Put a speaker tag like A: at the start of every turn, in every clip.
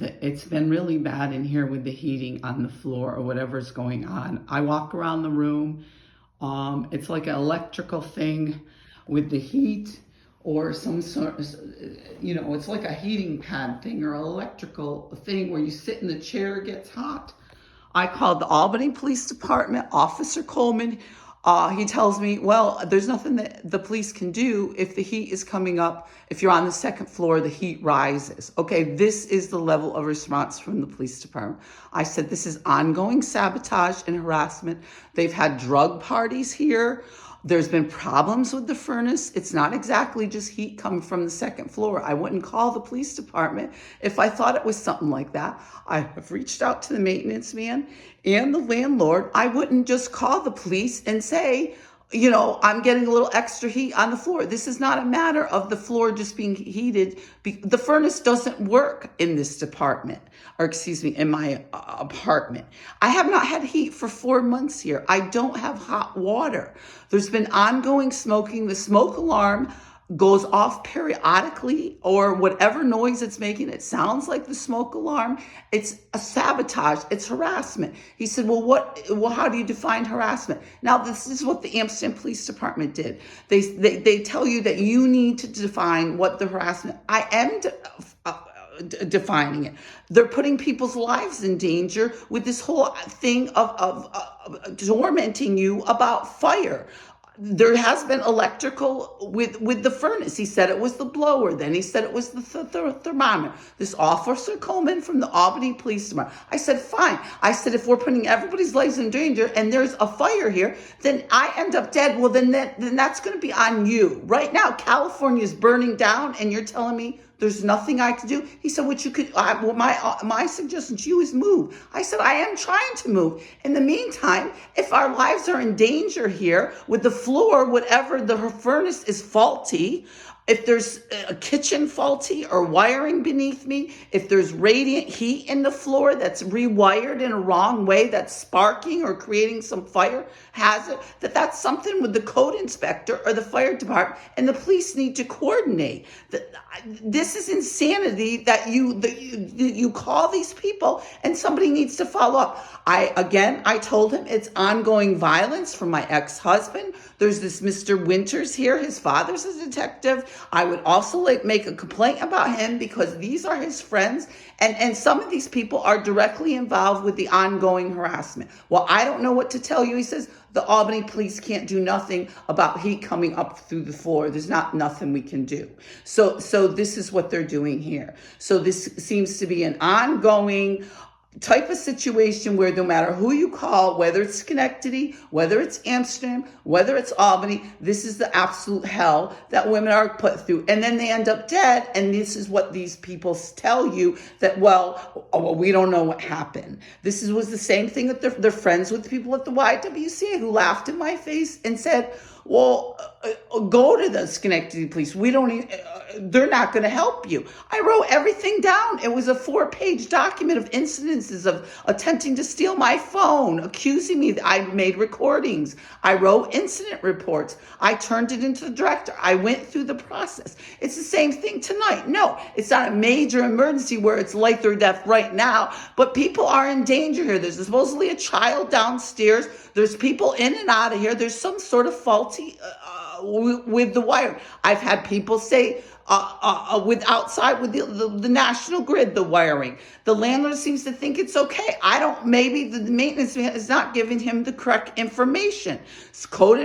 A: it's been really bad in here with the heating on the floor or whatever's going on. I walk around the room. It's like an electrical thing with the heat or some sort of, it's like a heating pad thing or electrical thing where you sit in the chair, it gets hot. I called the Albany Police Department, Officer Coleman. He tells me, well, there's nothing that the police can do if the heat is coming up. If you're on the second floor, the heat rises. Okay, this is the level of response from the police department. I said, this is ongoing sabotage and harassment. They've had drug parties here. There's been problems with the furnace. It's not exactly just heat coming from the second floor. I wouldn't call the police department if I thought it was something like that. I have reached out to the maintenance man and the landlord. I wouldn't just call the police and say, I'm getting a little extra heat on the floor. This is not a matter of the floor just being heated. The furnace doesn't work in this department, in my apartment. I have not had heat for 4 months here. I don't have hot water. There's been ongoing smoking. The smoke alarm goes off periodically, or whatever noise it's making, it sounds like the smoke alarm. It's a sabotage. It's harassment. He said, well, how do you define harassment? Now, this is what the Amsterdam Police Department did. They tell you that you need to define what the harassment. I am defining it. They're putting people's lives in danger with this whole thing of tormenting you about fire. There has been electrical with the furnace. He said it was the blower. Then he said it was the thermometer. This Officer Coleman from the Albany Police Department. I said, fine. I said, if we're putting everybody's lives in danger and there's a fire here, then I end up dead. Well, then that's going to be on you. Right now, California is burning down, and you're telling me there's nothing I could do? He said, what you could, my suggestion to you is move. I said, I am trying to move. In the meantime, if our lives are in danger here with the floor, whatever, the furnace is faulty, if there's a kitchen faulty or wiring beneath me, if there's radiant heat in the floor that's rewired in a wrong way, that's sparking or creating some fire hazard, that's something with the code inspector or the fire department, and the police need to coordinate. This is insanity that you call these people and somebody needs to follow up. I told him it's ongoing violence from my ex-husband. There's this Mr. Winters here. His father's a detective. I would also make a complaint about him because these are his friends. And some of these people are directly involved with the ongoing harassment. Well, I don't know what to tell you. He says the Albany police can't do nothing about heat coming up through the floor. There's nothing we can do. So this is what they're doing here. So this seems to be an ongoing type of situation where no matter who you call, whether it's Schenectady, whether it's Amsterdam, whether it's Albany, this is the absolute hell that women are put through. And then they end up dead. And this is what these people tell you that, we don't know what happened. This was the same thing that they're friends with people at the YWCA who laughed in my face and said, go to the Schenectady police. They're not going to help you. I wrote everything down. It was a 4-page document of incidences of attempting to steal my phone, accusing me that I made recordings. I wrote incident reports. I turned it into the director. I went through the process. It's the same thing tonight. No, it's not a major emergency where it's life or death right now, but people are in danger here. There's supposedly a child downstairs. There's people in and out of here. There's some sort of faulty with the wire. I've had people say with the national grid, the wiring. The landlord seems to think it's okay. Maybe the maintenance man is not giving him the correct information. Code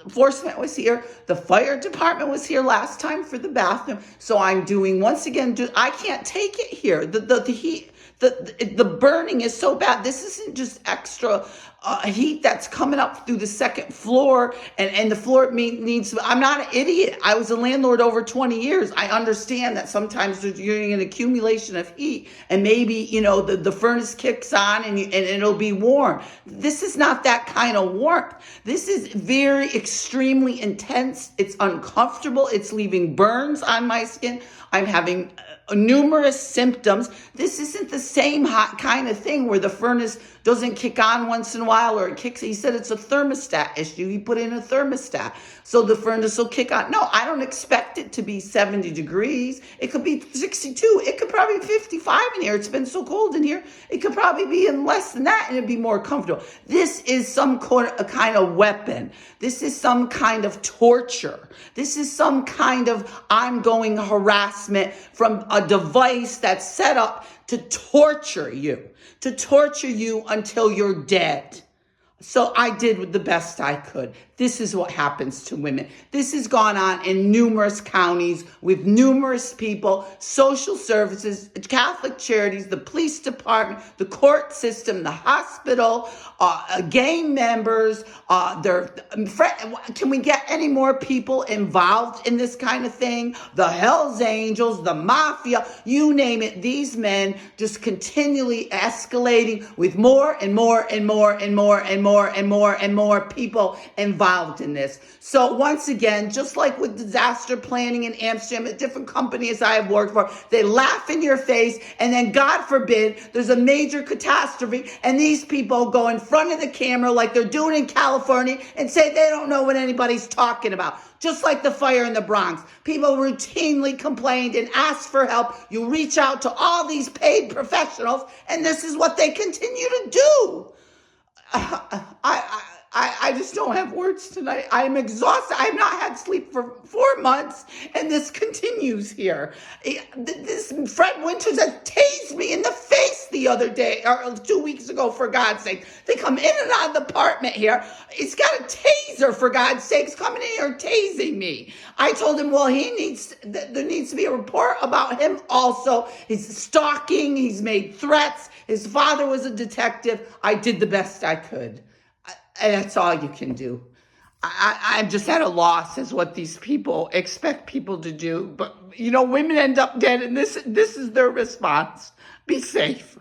A: enforcement was here. The fire department was here last time for the bathroom. So I'm doing, once again, I can't take it here. The heat, the burning is so bad. This isn't just extra heat that's coming up through the second floor, and the floor needs. I'm not an idiot. I was a landlord over 20 years. I understand that sometimes you're in an accumulation of heat, and maybe the furnace kicks on and it'll be warm. This is not that kind of warmth. This is very extremely intense. It's uncomfortable. It's leaving burns on my skin. I'm having numerous symptoms. This isn't the same hot kind of thing where the furnace doesn't kick on once in a while while or it kicks. He said it's a thermostat issue. He put in a thermostat so the furnace will kick on. No, I don't expect it to be 70 degrees. It could be 62. It could probably be 55 in here. It's been so cold in here. It could probably be in less than that and it'd be more comfortable. This is some kind of weapon. This is some kind of torture. This is some kind of ongoing harassment from a device that's set up to torture you until you're dead. So I did the best I could. This is what happens to women. This has gone on in numerous counties with numerous people, social services, Catholic charities, the police department, the court system, the hospital, gang members. Can we get any more people involved in this kind of thing? The Hells Angels, the mafia, you name it. These men just continually escalating with more and more and more and more and more and more and more people involved in this. So once again, just like with disaster planning in Amsterdam, at different companies I have worked for, they laugh in your face, and then God forbid there's a major catastrophe and these people go in front of the camera like they're doing in California and say they don't know what anybody's talking about. Just like the fire in the Bronx. People routinely complained and asked for help. You reach out to all these paid professionals, and this is what they continue to do. I just don't have words tonight. I'm exhausted. I've not had sleep for 4 months, and this continues here. This Fred Winters has tased me in the face the other day, or 2 weeks ago, for God's sake. They come in and out of the apartment here. He's got a taser, for God's sakes, coming in here tasing me. I told him, well, there needs to be a report about him also. He's stalking. He's made threats. His father was a detective. I did the best I could. And that's all you can do. I'm just at a loss as what these people expect people to do. But, women end up dead, and this is their response. Be safe.